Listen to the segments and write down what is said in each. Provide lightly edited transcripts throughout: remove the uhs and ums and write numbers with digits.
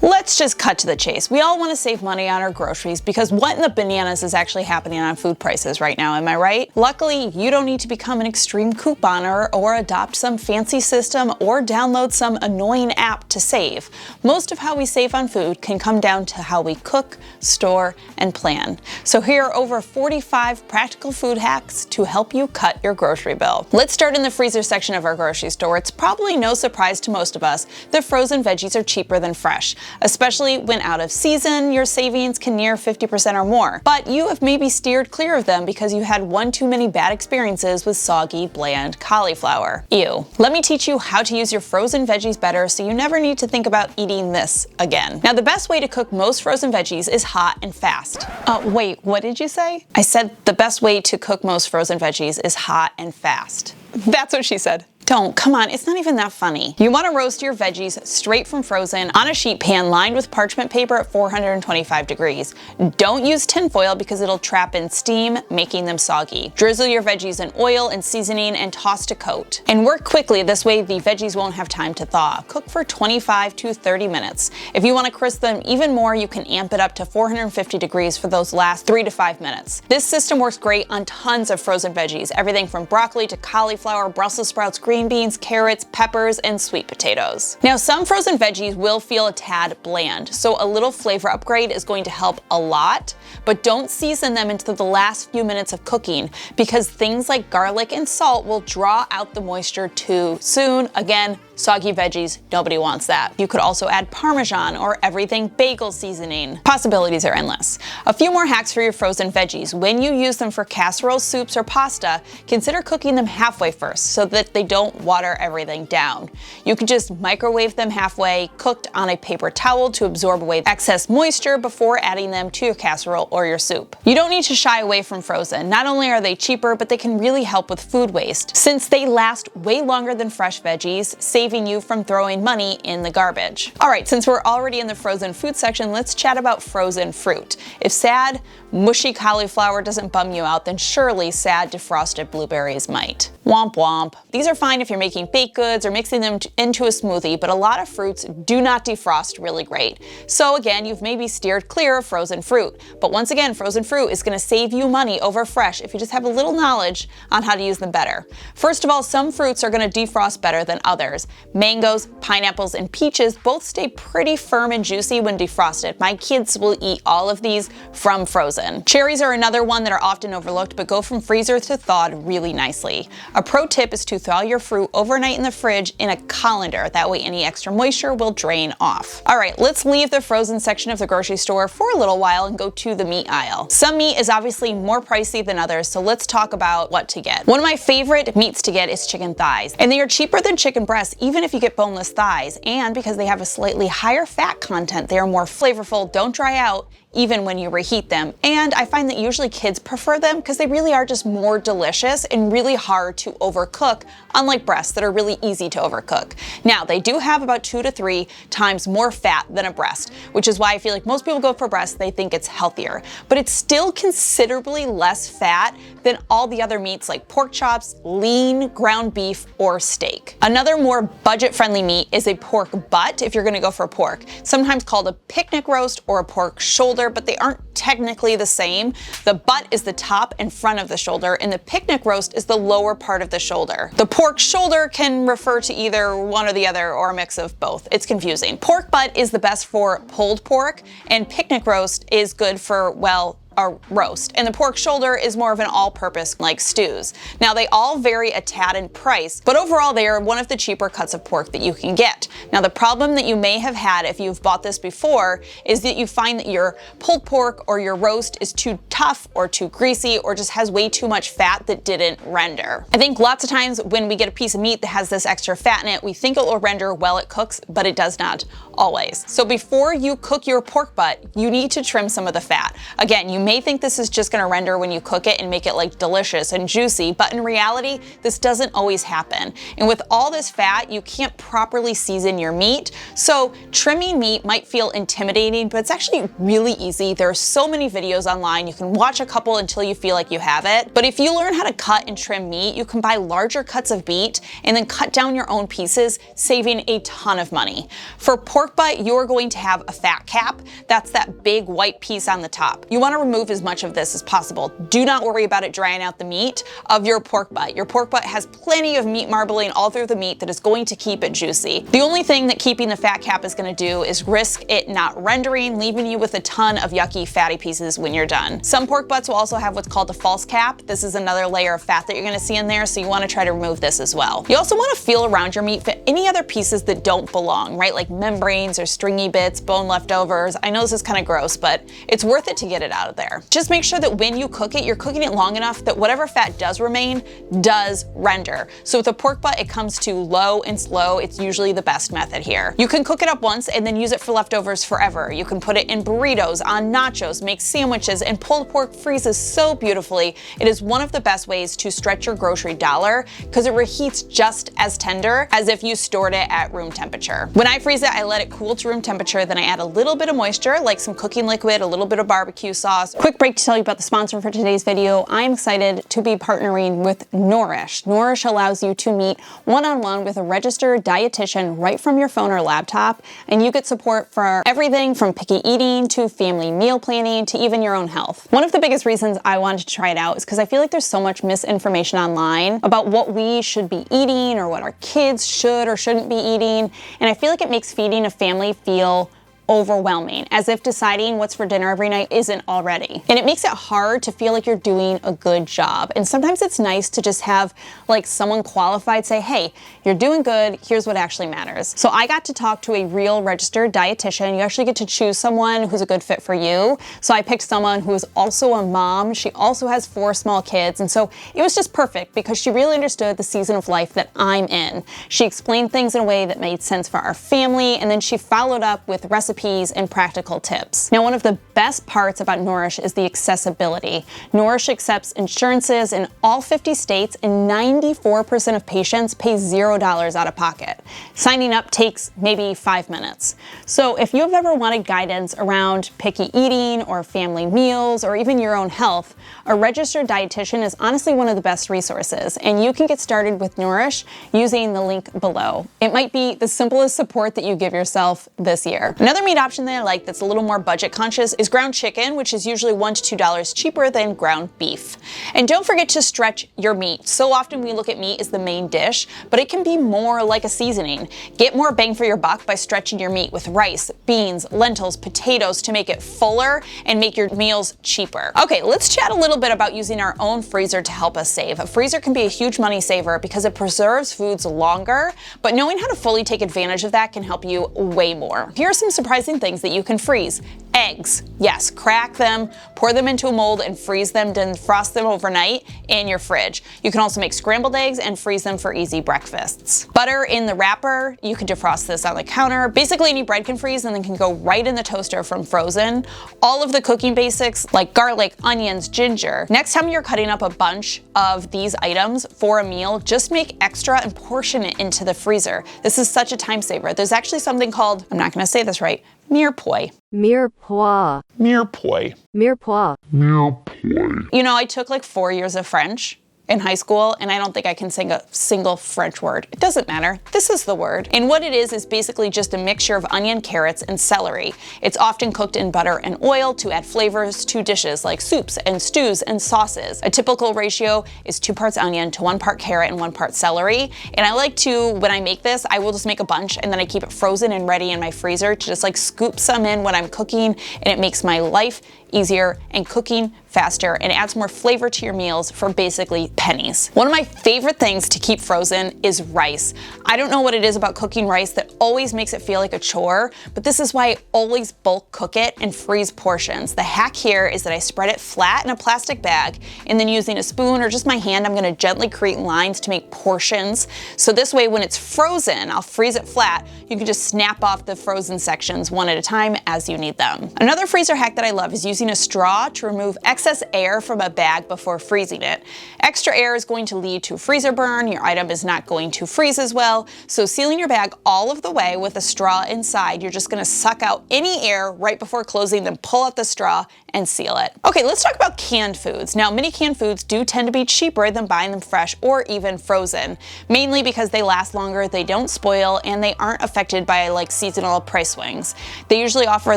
Let's just cut to the chase. We all want to save money on our groceries because what in the bananas is actually happening on food prices right now, am I right? Luckily, you don't need to become an extreme couponer or adopt some fancy system or download some annoying app to save. Most of how we save on food can come down to how we cook, store, and plan. So here are over 45 practical food hacks to help you cut your grocery bill. Let's start in the freezer section of our grocery store. It's probably no surprise to most of us that frozen veggies are cheaper than fresh. Especially when out of season, your savings can near 50% or more. But you have maybe steered clear of them because you had one too many bad experiences with soggy, bland cauliflower. Ew. Let me teach you how to use your frozen veggies better so you never need to think about eating this again. Now, the best way to cook most frozen veggies is hot and fast. Wait, what did you say? I said the best way to cook most frozen veggies is hot and fast. That's what she said. Don't, come on, it's not even that funny. You want to roast your veggies straight from frozen on a sheet pan lined with parchment paper at 425 degrees. Don't use tin foil because it'll trap in steam, making them soggy. Drizzle your veggies in oil and seasoning and toss to coat. And work quickly, this way the veggies won't have time to thaw. Cook for 25 to 30 minutes. If you want to crisp them even more, you can amp it up to 450 degrees for those last 3 to 5 minutes. This system works great on tons of frozen veggies, everything from broccoli to cauliflower, Brussels sprouts, green beans, carrots, peppers, and sweet potatoes. Now, some frozen veggies will feel a tad bland, so a little flavor upgrade is going to help a lot, but don't season them until the last few minutes of cooking because things like garlic and salt will draw out the moisture too soon. Again, soggy veggies, nobody wants that. You could also add Parmesan or everything bagel seasoning. Possibilities are endless. A few more hacks for your frozen veggies. When you use them for casserole, soups, or pasta, consider cooking them halfway first so that they don't water everything down. You can just microwave them halfway, cooked on a paper towel to absorb away excess moisture before adding them to your casserole or your soup. You don't need to shy away from frozen. Not only are they cheaper, but they can really help with food waste since they last way longer than fresh veggies, saving you from throwing money in the garbage. All right, since we're already in the frozen food section, let's chat about frozen fruit. If sad, mushy cauliflower doesn't bum you out, then surely sad defrosted blueberries might. Womp womp. These are fine if you're making baked goods or mixing them into a smoothie, but a lot of fruits do not defrost really great. So again, you've maybe steered clear of frozen fruit. But once again, frozen fruit is going to save you money over fresh if you just have a little knowledge on how to use them better. First of all, some fruits are going to defrost better than others. Mangoes, pineapples, and peaches both stay pretty firm and juicy when defrosted. My kids will eat all of these from frozen. Cherries are another one that are often overlooked, but go from freezer to thawed really nicely. A pro tip is to thaw your fruit overnight in the fridge in a colander. That way any extra moisture will drain off. All right, let's leave the frozen section of the grocery store for a little while and go to the meat aisle. Some meat is obviously more pricey than others, so let's talk about what to get. One of my favorite meats to get is chicken thighs, and they are cheaper than chicken breasts even if you get boneless thighs, and because they have a slightly higher fat content, they are more flavorful, don't dry out, even when you reheat them. And I find that usually kids prefer them because they really are just more delicious and really hard to overcook, unlike breasts that are really easy to overcook. Now, they do have about 2 to 3 times more fat than a breast, which is why I feel like most people go for breasts, they think it's healthier. But it's still considerably less fat than all the other meats like pork chops, lean ground beef, or steak. Another more budget-friendly meat is a pork butt if you're gonna go for pork, sometimes called a picnic roast or a pork shoulder, but they aren't technically the same. The butt is the top and front of the shoulder, and the picnic roast is the lower part of the shoulder. The pork shoulder can refer to either one or the other or a mix of both. It's confusing. Pork butt is the best for pulled pork, and picnic roast is good for, well, a roast, and the pork shoulder is more of an all-purpose like stews. Now, they all vary a tad in price, but overall they are one of the cheaper cuts of pork that you can get. Now, the problem that you may have had if you've bought this before is that you find that your pulled pork or your roast is too tough or too greasy or just has way too much fat that didn't render. I think lots of times when we get a piece of meat that has this extra fat in it, we think it will render while it cooks, but it does not always. So before you cook your pork butt, you need to trim some of the fat. Again, you may think this is just gonna render when you cook it and make it like delicious and juicy, but in reality, this doesn't always happen. And with all this fat, you can't properly season your meat. So trimming meat might feel intimidating, but it's actually really easy. There are so many videos online. You can watch a couple until you feel like you have it. But if you learn how to cut and trim meat, you can buy larger cuts of meat and then cut down your own pieces, saving a ton of money. For pork butt, you're going to have a fat cap. That's that big white piece on the top. You want to remove as much of this as possible. Do not worry about it drying out the meat of your pork butt. Your pork butt has plenty of meat marbling all through the meat that is going to keep it juicy. The only thing that keeping the fat cap is going to do is risk it not rendering, leaving you with a ton of yucky fatty pieces when you're done. Some pork butts will also have what's called a false cap. This is another layer of fat that you're going to see in there, so you want to try to remove this as well. You also want to feel around your meat for any other pieces that don't belong, right? Like membranes or stringy bits, bone leftovers. I know this is kind of gross, but it's worth it to get it out of there. Just make sure that when you cook it, you're cooking it long enough that whatever fat does remain does render. So with a pork butt, it comes to low and slow. It's usually the best method here. You can cook it up once and then use it for leftovers forever. You can put it in burritos, on nachos, make sandwiches, and pulled pork freezes so beautifully. It is one of the best ways to stretch your grocery dollar because it reheats just as tender as if you stored it at room temperature. When I freeze it, I let it cool to room temperature, then I add a little bit of moisture, like some cooking liquid, a little bit of barbecue sauce. Quick break to tell you about the sponsor for today's video. I'm excited to be partnering with Nourish. Nourish allows you to meet one-on-one with a registered dietitian right from your phone or laptop, and you get support for everything from picky eating to family meal planning to even your own health. One of the biggest reasons I wanted to try it out is because I feel like there's so much misinformation online about what we should be eating or what our kids should or shouldn't be eating, and I feel like it makes feeding a family feel overwhelming, as if deciding what's for dinner every night isn't already. And it makes it hard to feel like you're doing a good job. And sometimes it's nice to just have like someone qualified say, hey, you're doing good, here's what actually matters. So I got to talk to a real registered dietitian. You actually get to choose someone who's a good fit for you. So I picked someone who is also a mom. She also has 4 small kids. And so it was just perfect because she really understood the season of life that I'm in. She explained things in a way that made sense for our family. And then she followed up with recipes and practical tips. Now, one of the best parts about Nourish is the accessibility. Nourish accepts insurances in all 50 states, and 94% of patients pay $0 out of pocket. Signing up takes maybe 5 minutes. So if you've ever wanted guidance around picky eating or family meals or even your own health, a registered dietitian is honestly one of the best resources, and you can get started with Nourish using the link below. It might be the simplest support that you give yourself this year. Another meat option that I like that's a little more budget conscious is ground chicken, which is usually $1 to $2 cheaper than ground beef. And don't forget to stretch your meat. So often we look at meat as the main dish, but it can be more like a seasoning. Get more bang for your buck by stretching your meat with rice, beans, lentils, potatoes to make it fuller and make your meals cheaper. Okay, let's chat a little bit about using our own freezer to help us save. A freezer can be a huge money saver because it preserves foods longer, but knowing how to fully take advantage of that can help you way more. Here are some surprising things that you can freeze. Eggs, yes, crack them, pour them into a mold and freeze them, then frost them overnight in your fridge. You can also make scrambled eggs and freeze them for easy breakfasts. Butter in the wrapper, you can defrost this on the counter. Basically any bread can freeze and then can go right in the toaster from frozen. All of the cooking basics like garlic, onions, ginger. Next time you're cutting up a bunch of these items for a meal, just make extra and portion it into the freezer. This is such a time saver. There's actually something called, I'm not gonna say this right, mirepoix. Mirepoix. Mirepoix. Mirepoix. Mirepoix. You know, I took like 4 years of French in high school, and I don't think I can sing a single French word. It doesn't matter. This is the word. And what it is basically just a mixture of onion, carrots, and celery. It's often cooked in butter and oil to add flavors to dishes like soups and stews and sauces. A typical ratio is 2 parts onion to 1 part carrot and 1 part celery. And I like to, when I make this, I will just make a bunch and then I keep it frozen and ready in my freezer to just like scoop some in when I'm cooking, and it makes my life easier and cooking faster and adds more flavor to your meals for basically pennies. One of my favorite things to keep frozen is rice. I don't know what it is about cooking rice that always makes it feel like a chore, but this is why I always bulk cook it and freeze portions. The hack here is that I spread it flat in a plastic bag, and then using a spoon or just my hand, I'm gonna gently create lines to make portions. So this way, when it's frozen, I'll freeze it flat. You can just snap off the frozen sections one at a time as you need them. Another freezer hack that I love is using a straw to remove excess air from a bag before freezing it. Extra air is going to lead to freezer burn. Your item is not going to freeze as well. So sealing your bag all of the way with a straw inside, you're just gonna suck out any air right before closing, then pull out the straw and seal it. Okay, let's talk about canned foods. Now, many canned foods do tend to be cheaper than buying them fresh or even frozen, mainly because they last longer, they don't spoil, and they aren't affected by like seasonal price swings. They usually offer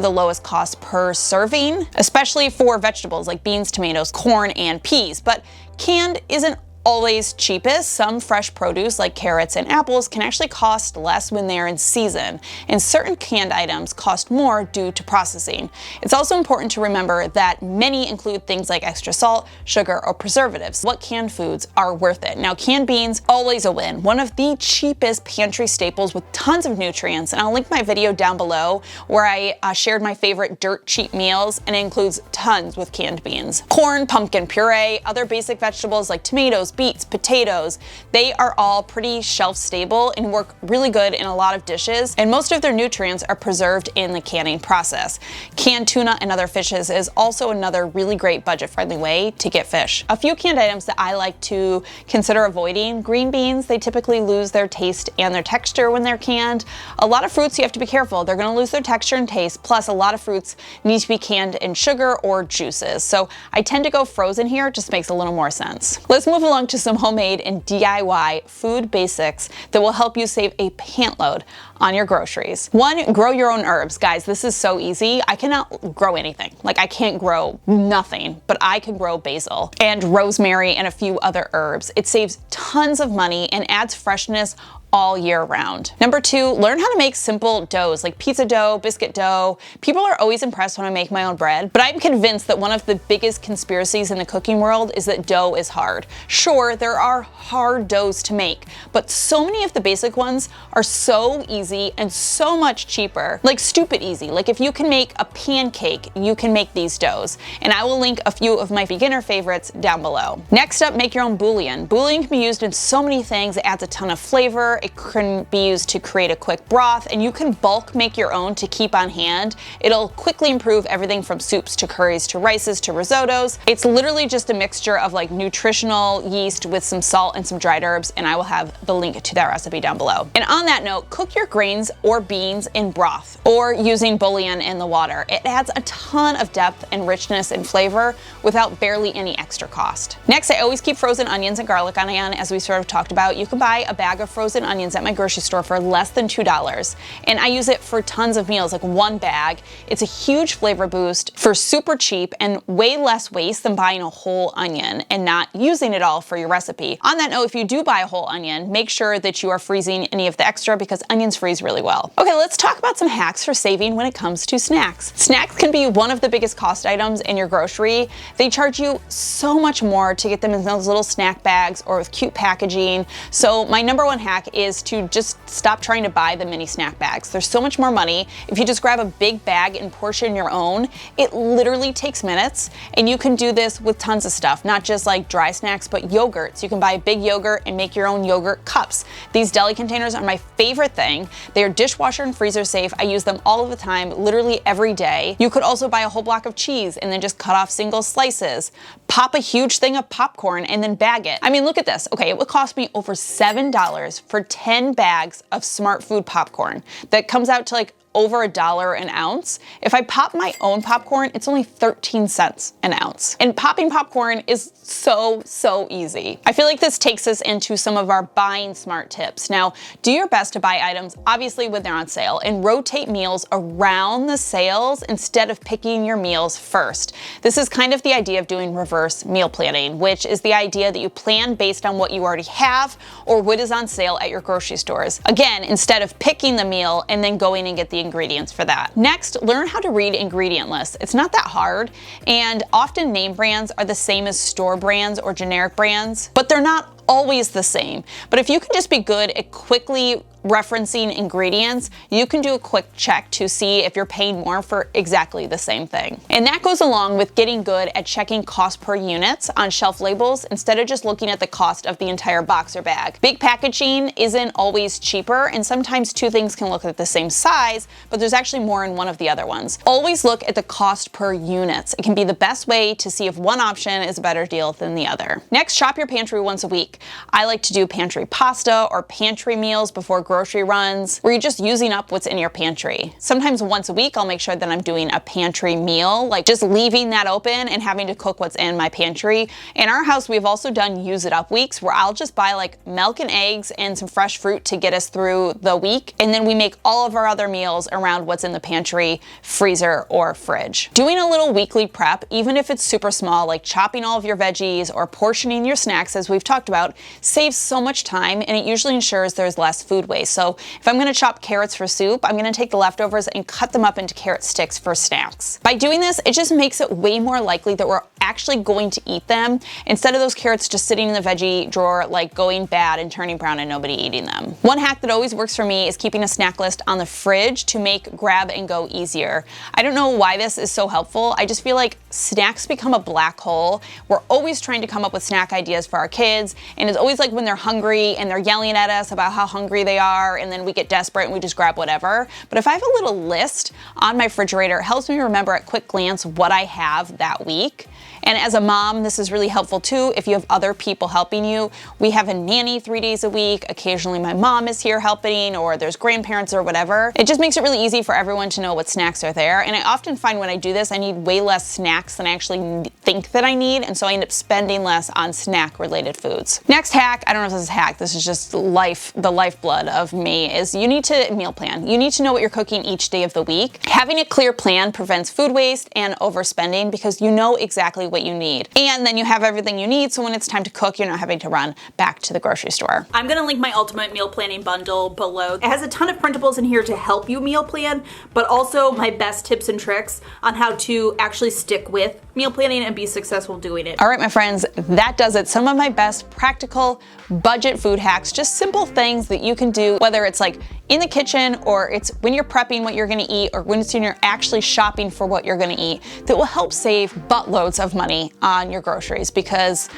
the lowest cost per serving, especially for vegetables like beans, tomatoes, corn, and peas. But canned isn't always cheapest. Some fresh produce like carrots and apples can actually cost less when they're in season, and certain canned items cost more due to processing. It's also important to remember that many include things like extra salt, sugar, or preservatives. What canned foods are worth it? Now, canned beans, always a win. One of the cheapest pantry staples with tons of nutrients, and I'll link my video down below where I shared my favorite dirt cheap meals, and it includes tons with canned beans. Corn, pumpkin puree, other basic vegetables like tomatoes, beets, potatoes, they are all pretty shelf stable and work really good in a lot of dishes, and most of their nutrients are preserved in the canning process. Canned tuna and other fishes is also another really great budget-friendly way to get fish. A few canned items that I like to consider avoiding: green beans, they typically lose their taste and their texture when they're canned. A lot of fruits, you have to be careful, they're gonna lose their texture and taste, plus a lot of fruits need to be canned in sugar or juices. So I tend to go frozen here, it just makes a little more sense. Let's move along to some homemade and DIY food basics that will help you save a pantload on your groceries. One, grow your own herbs. Guys, this is so easy. I cannot grow anything. Like, I can't grow nothing, but I can grow basil and rosemary and a few other herbs. It saves tons of money and adds freshness all year round. Number two, learn how to make simple doughs like pizza dough, biscuit dough. People are always impressed when I make my own bread, but I'm convinced that one of the biggest conspiracies in the cooking world is that dough is hard. Sure, there are hard doughs to make, but so many of the basic ones are so easy and so much cheaper, like stupid easy. Like, if you can make a pancake, you can make these doughs, and I will link a few of my beginner favorites down below. Next up, make your own bouillon. Bouillon can be used in so many things. It adds a ton of flavor. It can be used to create a quick broth, and you can bulk make your own to keep on hand. It'll quickly improve everything from soups to curries to rices to risottos. It's literally just a mixture of like nutritional yeast with some salt and some dried herbs, and I will have the link to that recipe down below. And on that note, cook your grains or beans in broth or using bouillon in the water. It adds a ton of depth and richness and flavor without barely any extra cost. Next, I always keep frozen onions and garlic on hand, as we sort of talked about. You can buy a bag of frozen onions at my grocery store for less than $2, and I use it for tons of meals, like one bag. It's a huge flavor boost for super cheap and way less waste than buying a whole onion and not using it all for your recipe. On that note, if you do buy a whole onion, make sure that you are freezing any of the extra, because onions freeze really well. Okay, let's talk about some hacks for saving when it comes to snacks. Snacks can be one of the biggest cost items in your grocery. They charge you so much more to get them in those little snack bags or with cute packaging. So my number one hack is to just stop trying to buy the mini snack bags. There's so much more money. If you just grab a big bag and portion your own, it literally takes minutes, and you can do this with tons of stuff, not just like dry snacks, but yogurts. You can buy a big yogurt and make your own yogurt cups. These deli containers are my favorite thing. They're dishwasher and freezer safe. I use them all of the time, literally every day. You could also buy a whole block of cheese and then just cut off single slices. Pop a huge thing of popcorn and then bag it. I mean, look at this. Okay, it would cost me over $7 for 10 bags of Smart Food popcorn. That comes out to like over $1 an ounce. If I pop my own popcorn, it's only 13 cents an ounce. And popping popcorn is so easy. I feel like this takes us into some of our buying smart tips. Now, do your best to buy items, obviously, when they're on sale, and rotate meals around the sales instead of picking your meals first. This is kind of the idea of doing reverse meal planning, which is the idea that you plan based on what you already have or what is on sale at your grocery stores. Again, instead of picking the meal and then going and get the ingredients for that. Next, learn how to read ingredient lists. It's not that hard, and often name brands are the same as store brands or generic brands, but they're not always the same. But if you can just be good at quickly referencing ingredients, you can do a quick check to see if you're paying more for exactly the same thing. And that goes along with getting good at checking cost per units on shelf labels instead of just looking at the cost of the entire box or bag. Big packaging isn't always cheaper, and sometimes two things can look like the same size, but there's actually more in one of the other ones. Always look at the cost per units. It can be the best way to see if one option is a better deal than the other. Next, shop your pantry once a week. I like to do pantry pasta or pantry meals before grocery runs, where you're just using up what's in your pantry. Sometimes once a week, I'll make sure that I'm doing a pantry meal, like just leaving that open and having to cook what's in my pantry. In our house, we've also done use it up weeks where I'll just buy like milk and eggs and some fresh fruit to get us through the week. And then we make all of our other meals around what's in the pantry, freezer, or fridge. Doing a little weekly prep, even if it's super small, like chopping all of your veggies or portioning your snacks, as we've talked about, saves so much time, and it usually ensures there's less food waste. So if I'm going to chop carrots for soup, I'm going to take the leftovers and cut them up into carrot sticks for snacks. By doing this, it just makes it way more likely that we're actually going to eat them instead of those carrots just sitting in the veggie drawer, like going bad and turning brown and nobody eating them. One hack that always works for me is keeping a snack list on the fridge to make grab and go easier. I don't know why this is so helpful. I just feel like snacks become a black hole. We're always trying to come up with snack ideas for our kids, and it's always like when they're hungry and they're yelling at us about how hungry they are, and then we get desperate and we just grab whatever. But if I have a little list on my refrigerator, it helps me remember at quick glance what I have that week. And as a mom, this is really helpful too if you have other people helping you. We have a nanny 3 days a week. Occasionally my mom is here helping, or there's grandparents or whatever. It just makes it really easy for everyone to know what snacks are there. And I often find when I do this, I need way less snacks than I actually think that I need. And so I end up spending less on snack related foods. Next hack, I don't know if this is a hack, this is just the lifeblood of me, is you need to meal plan. You need to know what you're cooking each day of the week. Having a clear plan prevents food waste and overspending because you know exactly what you need. And then you have everything you need, so when it's time to cook, you're not having to run back to the grocery store. I'm gonna link my ultimate meal planning bundle below. It has a ton of printables in here to help you meal plan, but also my best tips and tricks on how to actually stick with meal planning and be successful doing it. All right, my friends, that does it. Some of my best practical budget food hacks, just simple things that you can do, whether it's like in the kitchen or it's when you're prepping what you're gonna eat or when you're actually shopping for what you're gonna eat, that will help save buttloads of money on your groceries, because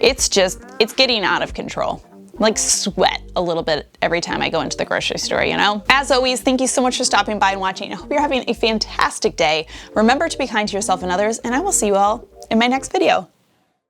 it's getting out of control. Like sweat a little bit every time I go into the grocery store, you know? As always, thank you so much for stopping by and watching. I hope you're having a fantastic day. Remember to be kind to yourself and others, and I will see you all in my next video.